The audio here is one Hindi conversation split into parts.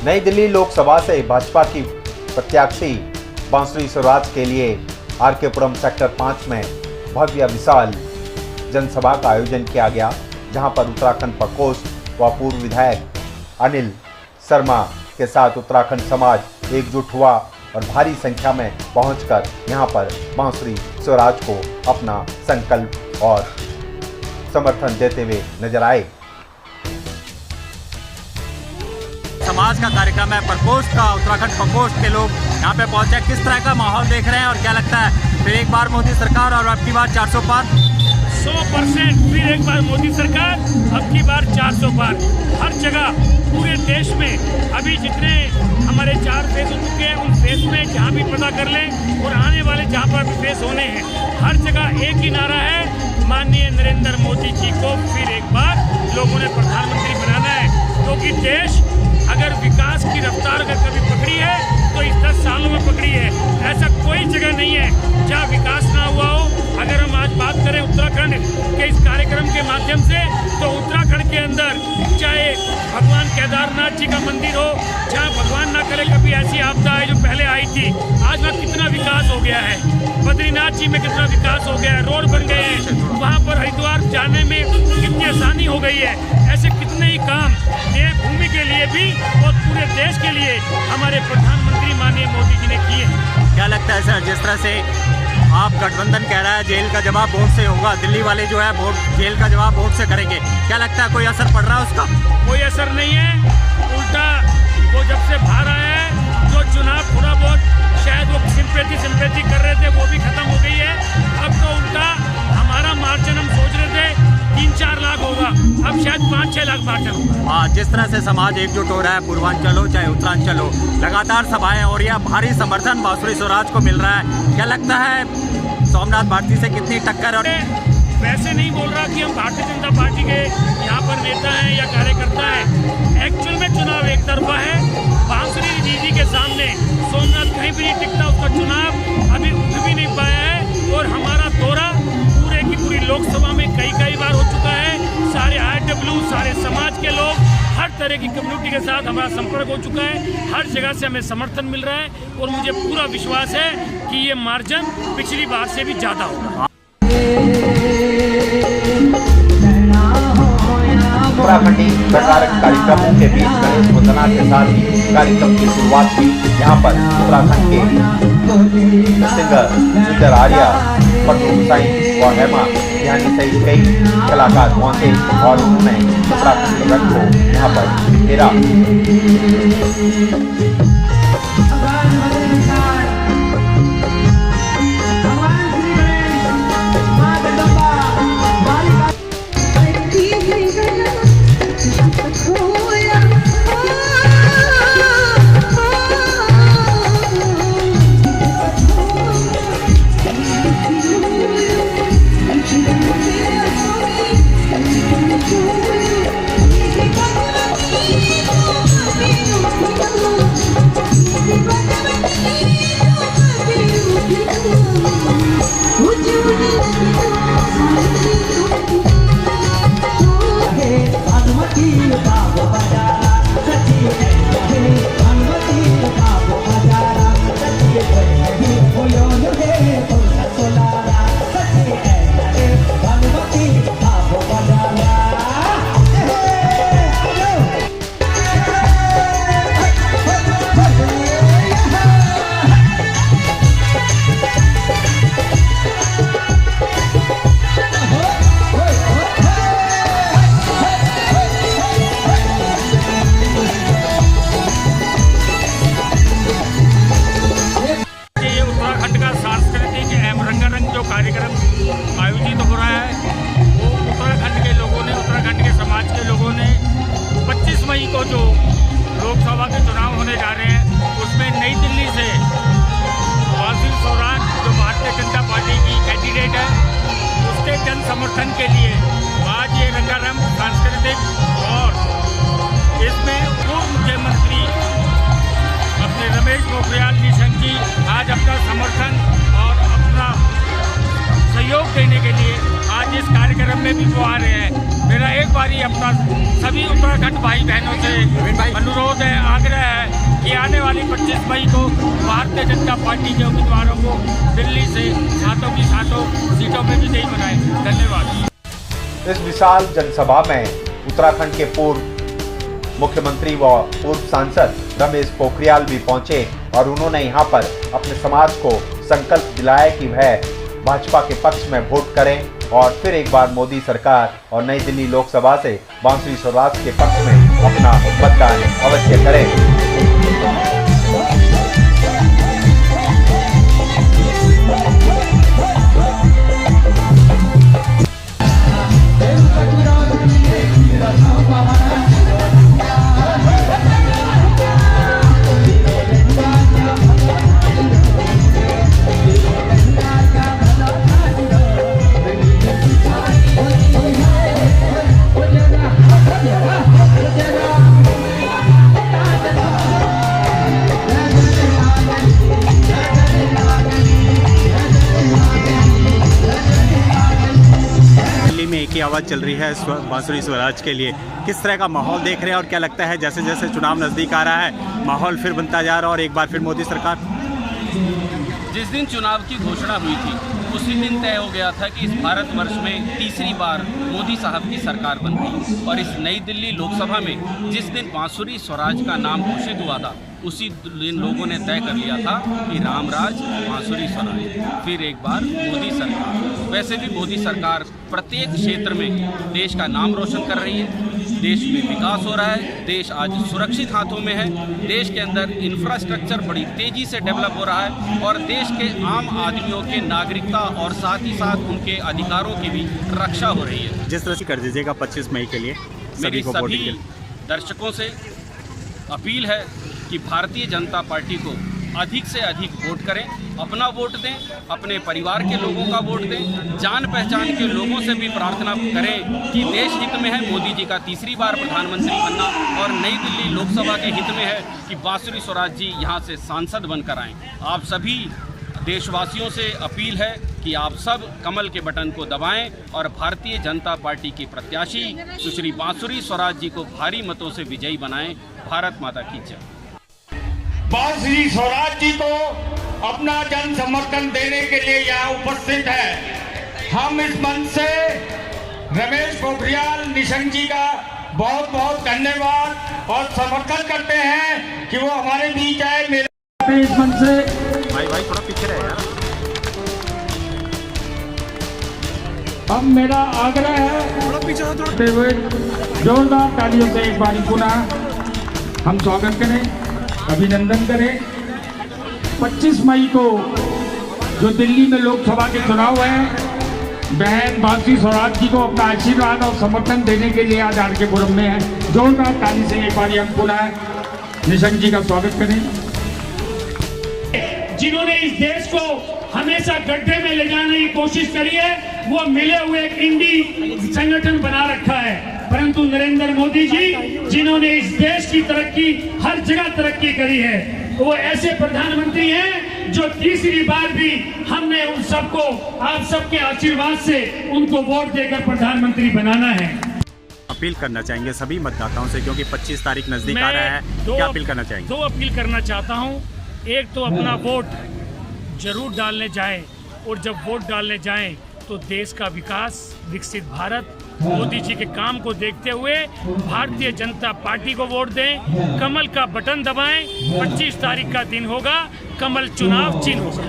नई दिल्ली लोकसभा से भाजपा की प्रत्याशी बांसुरी स्वराज के लिए आरके पुरम सेक्टर 5 में भव्य विशाल जनसभा का आयोजन किया गया, जहां पर उत्तराखंड प्रकोष्ठ व पूर्व विधायक अनिल शर्मा के साथ उत्तराखंड समाज एकजुट हुआ और भारी संख्या में पहुंचकर यहां पर बांसुरी स्वराज को अपना संकल्प और समर्थन देते हुए नजर आए। समाज का कार्यक्रम है, प्रकोष्ठ का, उत्तराखंड प्रकोष्ठ के लोग यहाँ पे पहुंचे। किस तरह का माहौल देख रहे हैं और क्या लगता है फिर एक बार मोदी सरकार और अब की बार 400 पार? 100% फिर एक बार मोदी सरकार, अब की बार 400 पार। हर जगह पूरे देश में अभी जितने हमारे 4 फेज हो चुके हैं, उन फेज में जहाँ भी पता कर लें और आने वाले जहाँ पर भी फेज होने हैं, हर जगह एक ही नारा है, माननीय नरेंद्र मोदी जी को फिर एक बार लोगों ने प्रधानमंत्री बनाना है। क्योंकि देश अगर विकास की रफ्तार अगर कभी पकड़ी है तो इस 10 सालों में पकड़ी है। ऐसा कोई जगह नहीं है जहाँ विकास ना हुआ हो। अगर हम आज बात करें उत्तराखंड के इस कार्यक्रम के माध्यम से, तो उत्तराखंड के अंदर चाहे भगवान केदारनाथ जी का मंदिर हो, जहाँ भगवान ना करे कभी ऐसी आपदा है जो पहले आई थी, आज वहाँ कितना विकास हो गया है। बद्रीनाथ जी में कितना विकास हो गया है, रोड बन गए हैं, वहाँ पर हरिद्वार जाने में कितनी आसानी हो गई है। ऐसे कितने ही काम देवभूमि के लिए भी और पूरे देश के लिए हमारे प्रधानमंत्री माननीय मोदी जी ने किए हैं। क्या लगता है सर, जिस तरह से आप गठबंधन कह रहा है जेल का जवाब वोट से होगा, दिल्ली वाले जो है वोट जेल का जवाब वोट से करेंगे, क्या लगता है कोई असर पड़ रहा है उसका? कोई असर नहीं है, उल्टा वो जब से बाहर आया है, जो चुनाव थोड़ा बहुत शायद वो सिंपैथी कर रहे थे, वो भी खत्म हो गई है। अब तो उल्टा हमारा मार्जिन हम सोच रहे थे 3-4 लाख होगा, अब शायद 5-6 लाख मार्जिन होगा। हाँ, जिस तरह से समाज एकजुट हो रहा है, पूर्वांचल हो चाहे उत्तरांचल हो, लगातार सभाएं और यह भारी समर्थन बांसुरी स्वराज को मिल रहा है, क्या लगता है सोमनाथ भारती से कितनी टक्कर? और वैसे नहीं बोल रहा कि हम भारतीय जनता पार्टी के यहाँ पर नेता हैं या कार्यकर्ता हैं। एक्चुअल में चुनाव एक तरफा है। बांसुरी दीदी के सामने सोमनाथ कहीं भी नहीं टिकता, उसका चुनाव अभी उठ भी नहीं पाया है। और हमारा दौरा पूरे की पूरी लोकसभा में कई बार हो चुका है। सारे IW, सारे समाज के लोग, हर तरह की कम्युनिटी के साथ हमारा संपर्क हो चुका है। हर जगह से हमें समर्थन मिल रहा है और मुझे पूरा विश्वास है कि ये मार्जिन पिछली बार से भी ज़्यादा होगा। उत्तराखंडी प्रचारक कार्यक्रमों के बीच गणेश वंदना के साथ ही कार्यक्रम की शुरुआत हुई। यहाँ पर उत्तराखंड के सिंगर सुंदर आर्या, पट्टू हुसैन और हेमा यानी सहित कई कलाकार पहुंचे और उन्होंने उत्तराखंड के रंग को यहाँ पर बिखेरा। कार्यक्रम आयोजित हो रहा है वो उत्तराखंड के लोगों ने, उत्तराखंड के समाज के लोगों ने 25 मई को जो लोकसभा के चुनाव होने जा रहे हैं उसमें नई दिल्ली से बांसुरी स्वराज जो भारतीय जनता पार्टी की कैंडिडेट है उसके जन समर्थन के लिए आज ये रंगारंग सांस्कृतिक और इसमें पूर्व मुख्यमंत्री अपने रमेश पोखरियाल निशंक जी आज अपना समर्थन और अपना सहयोग देने के लिए आज इस कार्यक्रम में भी वो आ रहे हैं। मेरा एक एक बार ही अपना सभी उत्तराखंड भाई बहनों से अनुरोध है, आग्रह है कि आने वाली 25 मई को भारतीय जनता पार्टी के उम्मीदवारों को दिल्ली से सातों की सातों सीटों में विजयी बनाए। धन्यवाद। इस विशाल जनसभा में उत्तराखंड के पूर्व मुख्यमंत्री व पूर्व सांसद रमेश पोखरियाल भी पहुंचे और उन्होंने यहां पर अपने समाज को संकल्प दिलाया कि वह भाजपा के पक्ष में वोट करें और फिर एक बार मोदी सरकार और नई दिल्ली लोकसभा से बांसुरी स्वराज के पक्ष में अपना मतदान अवश्य करें। में एक ही आवाज़ चल रही है बांसुरी स्वराज के लिए। किस तरह का माहौल देख रहे हैं और क्या लगता है जैसे जैसे चुनाव नज़दीक आ रहा है माहौल फिर बनता जा रहा है और एक बार फिर मोदी सरकार? जिस दिन चुनाव की घोषणा हुई थी उसी दिन तय हो गया था कि इस भारतवर्ष में तीसरी बार मोदी साहब की सरकार बन गई और इस नई दिल्ली लोकसभा में जिस दिन बांसुरी स्वराज का नाम घोषित हुआ था उसी दिन लोगों ने तय कर लिया था कि रामराज बांसुरी स्वराज, फिर एक बार मोदी सरकार। वैसे भी मोदी सरकार प्रत्येक क्षेत्र में देश का नाम रोशन कर रही है, देश में विकास हो रहा है, देश आज सुरक्षित हाथों में है, देश के अंदर इंफ्रास्ट्रक्चर बड़ी तेज़ी से डेवलप हो रहा है और देश के आम आदमियों के नागरिकता और साथ ही साथ उनके अधिकारों की भी रक्षा हो रही है। जिस तरह से कर दीजिएगा 25 मई के लिए मेरी सभी दर्शकों से अपील है कि भारतीय जनता पार्टी को अधिक से अधिक वोट करें, अपना वोट दें, अपने परिवार के लोगों का वोट दें, जान पहचान के लोगों से भी प्रार्थना करें कि देश हित में है मोदी जी का तीसरी बार प्रधानमंत्री बनना और नई दिल्ली लोकसभा के हित में है कि बांसुरी स्वराज जी यहां से सांसद बनकर आएँ। आप सभी देशवासियों से अपील है कि आप सब कमल के बटन को दबाएं और भारतीय जनता पार्टी की प्रत्याशी सुश्री बांसुरी स्वराज जी को भारी मतों से विजयी बनाएं। भारत माता की जय। बांसुरी स्वराज जी को अपना जन समर्थन देने के लिए यहाँ उपस्थित है। हम इस मंच से रमेश पोखरियाल निशंक जी का बहुत बहुत धन्यवाद और समर्थन करते हैं कि वो हमारे बीच आए। मेरे इस मंच से भाई थोड़ा पीछे रहे यार। अब मेरा आग्रह है जोरदार तालियों से एक बार पुनः हम स्वागत करें, अभिनंदन करें। 25 मई को जो दिल्ली में लोकसभा के चुनाव है, बहन बांसुरी स्वराज जी को अपना आशीर्वाद और समर्थन देने के लिए आज आरकेपुरम में है। जोरदार ताली से एक बार हम पुनः निशंक जी का स्वागत करें, जिन्होंने इस देश को हमेशा गड्ढे में ले जाने की कोशिश करी है। वो मिले हुए एक इंडी संगठन बना रखा है, परंतु नरेंद्र मोदी जी जिन्होंने इस देश की तरक्की हर जगह तरक्की करी है, वो ऐसे प्रधानमंत्री हैं जो तीसरी बार भी हमने उन सबको आप सबके आशीर्वाद से उनको वोट देकर प्रधानमंत्री बनाना है। अपील करना चाहेंगे सभी मतदाताओं से क्योंकि 25 तारीख नजदीक आ रहा है, क्या अपील करना चाहेंगे? 2 अपील करना चाहता हूँ। एक तो अपना वोट जरूर डालने जाएं और जब वोट डालने जाएं तो देश का विकास, विकसित भारत, मोदी जी के काम को देखते हुए भारतीय जनता पार्टी को वोट दें, कमल का बटन दबाएं। 25 तारीख का दिन होगा, कमल चुनाव चिन्ह होगा।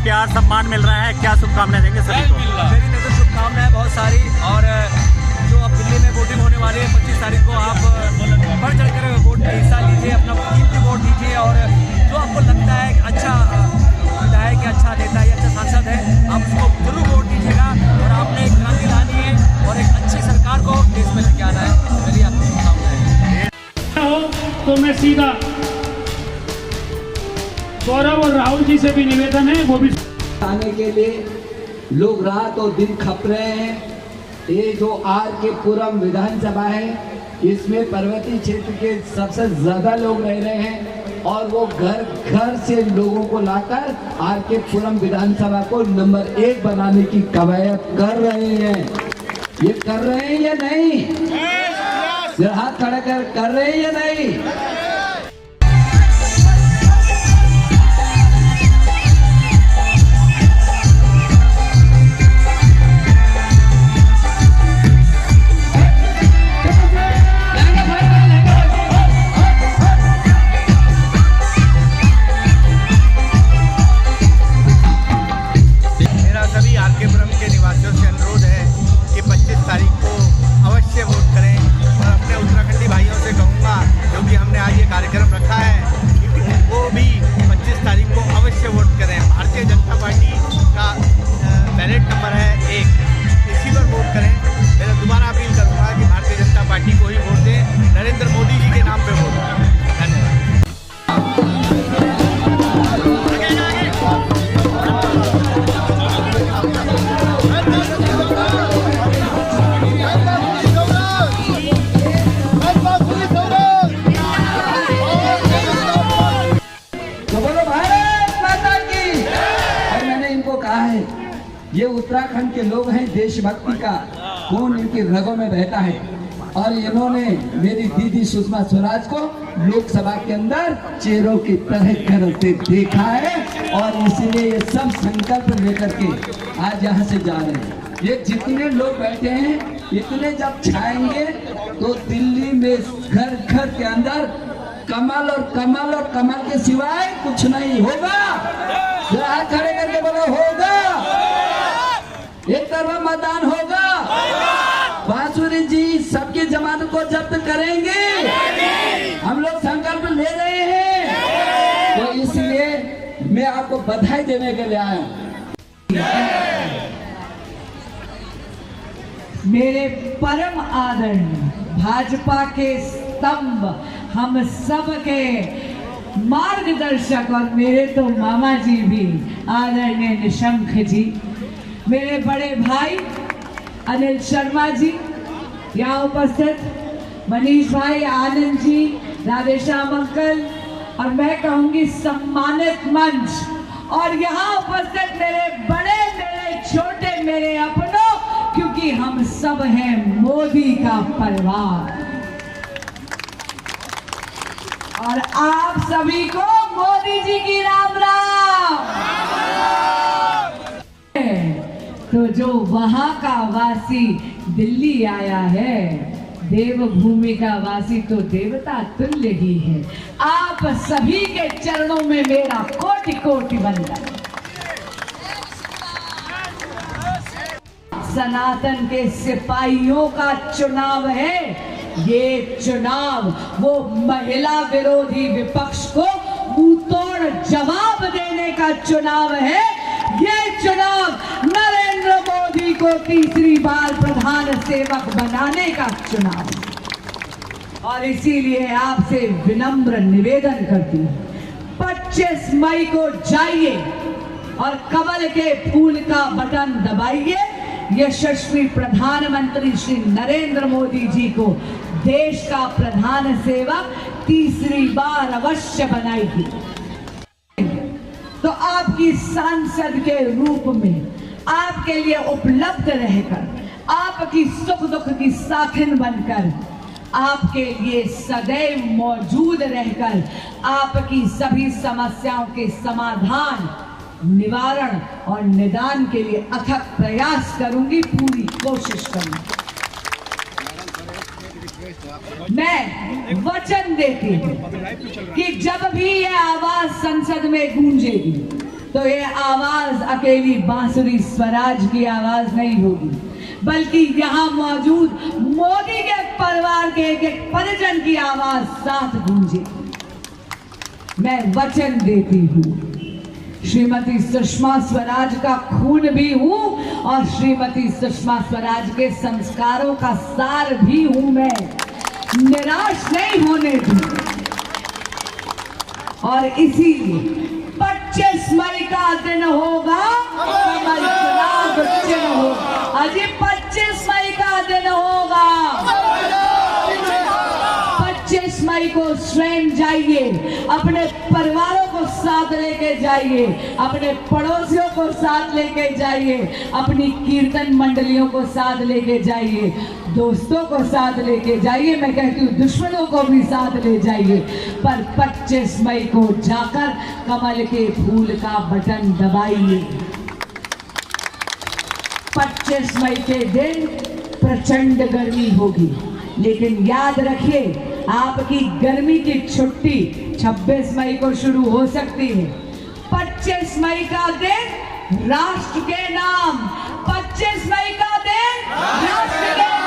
प्यार सम्मान मिल रहा है, क्या शुभकामनाएं देंगे सभी को? मेरी तरफ से शुभकामनाएं बहुत सारी। और जो अब दिल्ली में वोटिंग होने वाली है 25 तारीख को, आप बढ़ चढ़ कर वोट में हिस्सा लीजिए, अपना कीमती वोट दीजिए। और जो आपको लगता है कि अच्छा विधायक या अच्छा नेता या अच्छा सांसद है, आप उसको जरूर वोट दीजिएगा। और आपने एक क्रांति लानी है और एक अच्छी सरकार को देश में लेके आना है। मेरी आपको शुभकामनाएं। तो मैं सीधा गौरव और राहुल जी से भी निवेदन है, वो भी आने के लिए लोग रात और दिन खप रहे हैं। ये जो आर के पुरम विधानसभा है, इसमें पर्वतीय क्षेत्र के सबसे ज्यादा लोग रह रहे हैं और वो घर घर से लोगों को लाकर आर के पुरम विधानसभा को नंबर 1 बनाने की कवायद कर रहे हैं। ये कर रहे हैं या नहीं? हाथ खड़ा कर रहे हैं या नहीं? ये उत्तराखंड के लोग हैं, देशभक्ति का खून इनकी रगों में बहता है। और इन्होंने मेरी दीदी सुषमा स्वराज को लोकसभा के अंदर चेहरों की तरह करते देखा है और इसलिए ये सब संकल्प लेकर के आज यहाँ से जा रहे हैं। ये जितने लोग बैठे हैं, इतने जब छाएंगे तो दिल्ली में घर घर के अंदर कमल और कमल और कमल के सिवाय कुछ नहीं होगा। हाथ खड़े करके बोलो होगा। एक तरफा मतदान होगा। बांसुरी जी सबकी जमानत को जब्त करेंगे। हम लोग संकल्प ले रहे हैं, तो इसलिए मैं आपको बधाई देने के लिए आया हूँ। मेरे परम आदरणीय भाजपा के स्तंभ, हम सब के मार्गदर्शक और मेरे तो मामा जी भी आदरणीय निशंक जी, मेरे बड़े भाई अनिल शर्मा जी यहाँ उपस्थित, मनीष भाई, आनंद जी, राधेश्याम अंकल, और मैं कहूँगी सम्मानित मंच, और यहाँ उपस्थित मेरे बड़े, मेरे छोटे, मेरे अपनों, क्योंकि हम सब हैं मोदी का परिवार। और आप सभी को मोदी जी की राम राम। तो जो वहां का वासी दिल्ली आया है, देवभूमि का वासी तो देवता तुल्य ही है। आप सभी के चरणों में मेरा कोटि कोटि वंदन। सनातन के सिपाहियों का चुनाव है ये चुनाव, वो महिला विरोधी विपक्ष को मुंहतोड़ जवाब देने का चुनाव है। ये चुनाव नरेंद्र मोदी को तीसरी बार प्रधान सेवक बनाने का चुनाव है। और इसीलिए आपसे विनम्र निवेदन करती हूँ, 25 मई को जाइए और कमल के फूल का बटन दबाइए। यशस्वी प्रधानमंत्री श्री नरेंद्र मोदी जी को देश का प्रधान सेवक तीसरी बार अवश्य बनाएगी। तो आपकी सांसद के रूप में आपके लिए उपलब्ध रहकर, आपकी सुख दुख की साथिन बनकर, आपके लिए सदैव मौजूद रहकर, आपकी सभी समस्याओं के समाधान, निवारण और निदान के लिए अथक प्रयास करूंगी, पूरी कोशिश करूंगी। मैं वचन देती हूँ कि जब भी यह आवाज संसद में गूंजेगी, तो ये आवाज अकेली बांसुरी स्वराज की आवाज नहीं होगी, बल्कि यहाँ मौजूद मोदी के परिवार के एक परिजन की आवाज साथ गूंजे। मैं वचन देती हूँ, श्रीमती सुषमा स्वराज का खून भी हूँ और श्रीमती सुषमा स्वराज के संस्कारों का सार भी हूँ। मैं निराश नहीं होने दूँ और इसीलिए 25 मई का दिन होगा, कमल चुनाव चिन्ह होगा। अजी 25 मई का दिन होगा, 25 मई को स्वयं जाइए, अपने परिवारों को साथ लेके जाइए, अपने पड़ोसियों को साथ लेके जाइए, अपनी कीर्तन मंडलियों को साथ लेके जाइए, दोस्तों को साथ लेके जाइए, मैं कहती हूँ दुश्मनों को भी साथ ले जाइए, पर 25 मई को जाकर कमल के फूल का बटन दबाइए। 25 मई के दिन प्रचंड गर्मी होगी, लेकिन याद रखिए आपकी गर्मी की छुट्टी 26 मई को शुरू हो सकती है। 25 मई का दिन राष्ट्र के नाम, 25 मई का दिन राष्ट्र के नाम।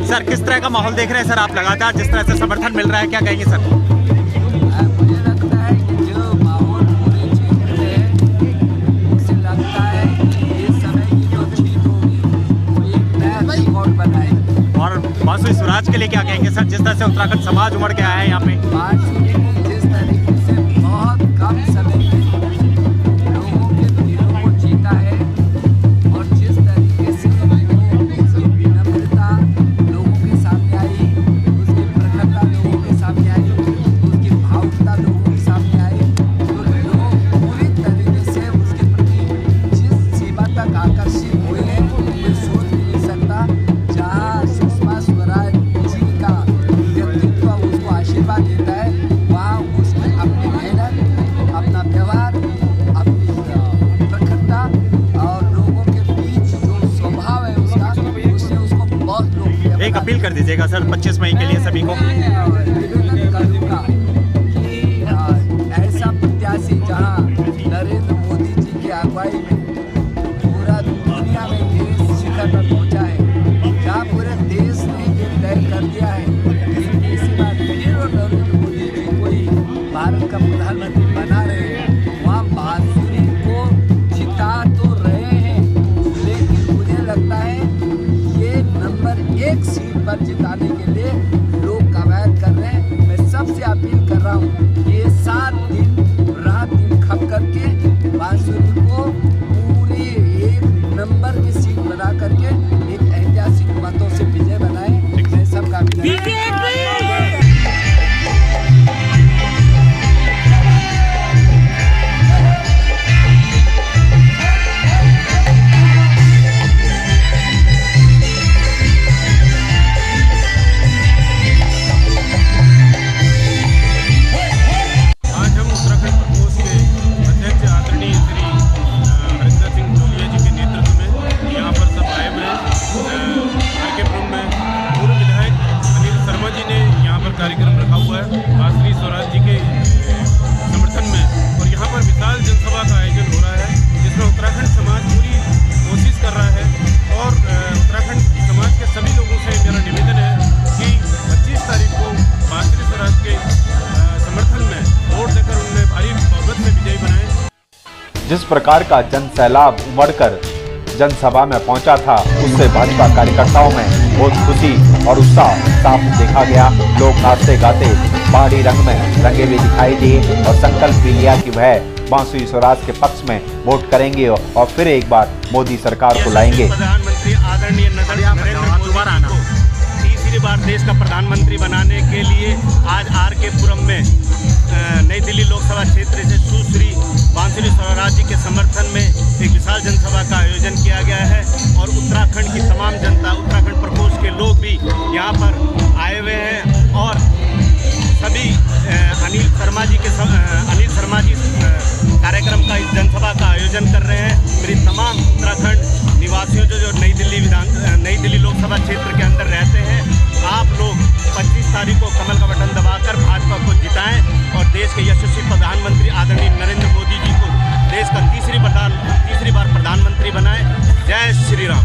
सर किस तरह का माहौल देख रहे हैं सर आप? लगातार जिस तरह से समर्थन मिल रहा है, क्या कहेंगे सर? मुझे लगता है कि जो माहौल पूरे क्षेत्र में है, उससे लगता है कि इस समय की जो जीत होगी वो एक नया रिकॉर्ड बनाएगी। और बांसुरी स्वराज के लिए क्या कहेंगे सर, जिस तरह से उत्तराखंड समाज उमड़ के आया है यहाँ पे? बांसुरी जिस तरीके से बहुत कम समय में लोगों के दिलों को जीता है और जिस तरीके से उसकी विनम्रता लोगों के सामने आई, उसकी प्रखरता लोगों के सामने आई, उसकी भावुकता लोगों के सामने आई, तो लोग पूरी तरीके से उसके प्रति जिस सीमा तक आकर्षित हुए हैं कोई सोच भी नहीं सकता। जहाँ सुषमा स्वराज जी का व्यक्तित्व उसको आशीर्वाद देता है, वहाँ उसकी अपनी मेहनत, अपना व्यवहार, अपनी प्रखरता और लोगों के बीच जो स्वभाव है उसका, उसने उसको बहुत लोकप्रिय। एक अपील कर दीजिएगा सर 25 मई के लिए सभी को। निवेदन करूँगा कि ऐसा प्रत्याशी जहाँ नरेंद्र मोदी जी की अगुवाई में पूरा दुनिया में देश शिखर पर पहुँचा है, जहाँ पूरे देश ने ये तय कर दिया है कि तीसरी बार फिर नरेंद्र मोदी जी को ही भारत का प्रधानमंत्री बना रहे हैं, वहाँ बांसुरी को जिता तो रहे हैं, लेकिन मुझे लगता है ये नंबर 1 सीट पर जिताने के लिए लोग कवायद कर रहे हैं। मैं सबसे अपील कर रहा हूँ कि ये 7 दिन रात दिन खप करके बांसुरी को पूरी 1 नंबर की सीट बना करके एक ऐतिहासिक मतों से विजय बनाए। मैं सबका कार्यक्रम रखा हुआ है बांसुरी स्वराज जी के समर्थन में, और यहाँ पर विशाल जनसभा का आयोजन हो रहा है जिसमें उत्तराखंड समाज पूरी कोशिश कर रहा है। और उत्तराखंड समाज के सभी लोगों से मेरा निवेदन है कि 25 तारीख को बांसुरी स्वराज के समर्थन में वोट देकर उन्हें भारी बहुमत से विजयी बनाएं। जिस प्रकार का जन सैलाब उमड़कर जनसभा में पहुंचा था, उससे भाजपा कार्यकर्ताओं में बहुत खुशी और उत्साह साफ देखा गया। लोग नाचते गाते पहाड़ी रंग में रंगे हुए दिखाई दिए और संकल्प भी लिया कि वह बांसुरी स्वराज के पक्ष में वोट करेंगे और फिर एक बार मोदी सरकार को लाएंगे। प्रधानमंत्री आदरणीय नरेंद्र मोदी को तीसरी बार देश का प्रधानमंत्री बनाने के लिए आज आर.के. पुरम में नई दिल्ली लोकसभा क्षेत्र से सुश्री बांसुरी स्वराज जी के समर्थन में एक विशाल जनसभा का आयोजन किया गया है और उत्तराखंड की तमाम जनता, उत्तराखंड प्रकोष्ठ के लोग भी यहाँ पर आए हुए हैं और सभी अनिल शर्मा जी कार्यक्रम का इस जनसभा का आयोजन कर रहे हैं। मेरी तमाम उत्तराखंड निवासियों जो नई दिल्ली लोकसभा क्षेत्र के अंदर रहते हैं, आप लोग 25 तारीख को कमल का बटन दबाकर भाजपा को जिताएं और देश के यशस्वी प्रधानमंत्री आदरणीय नरेंद्र मोदी जी देश का तीसरी बार प्रधानमंत्री बनाए। जय श्री राम।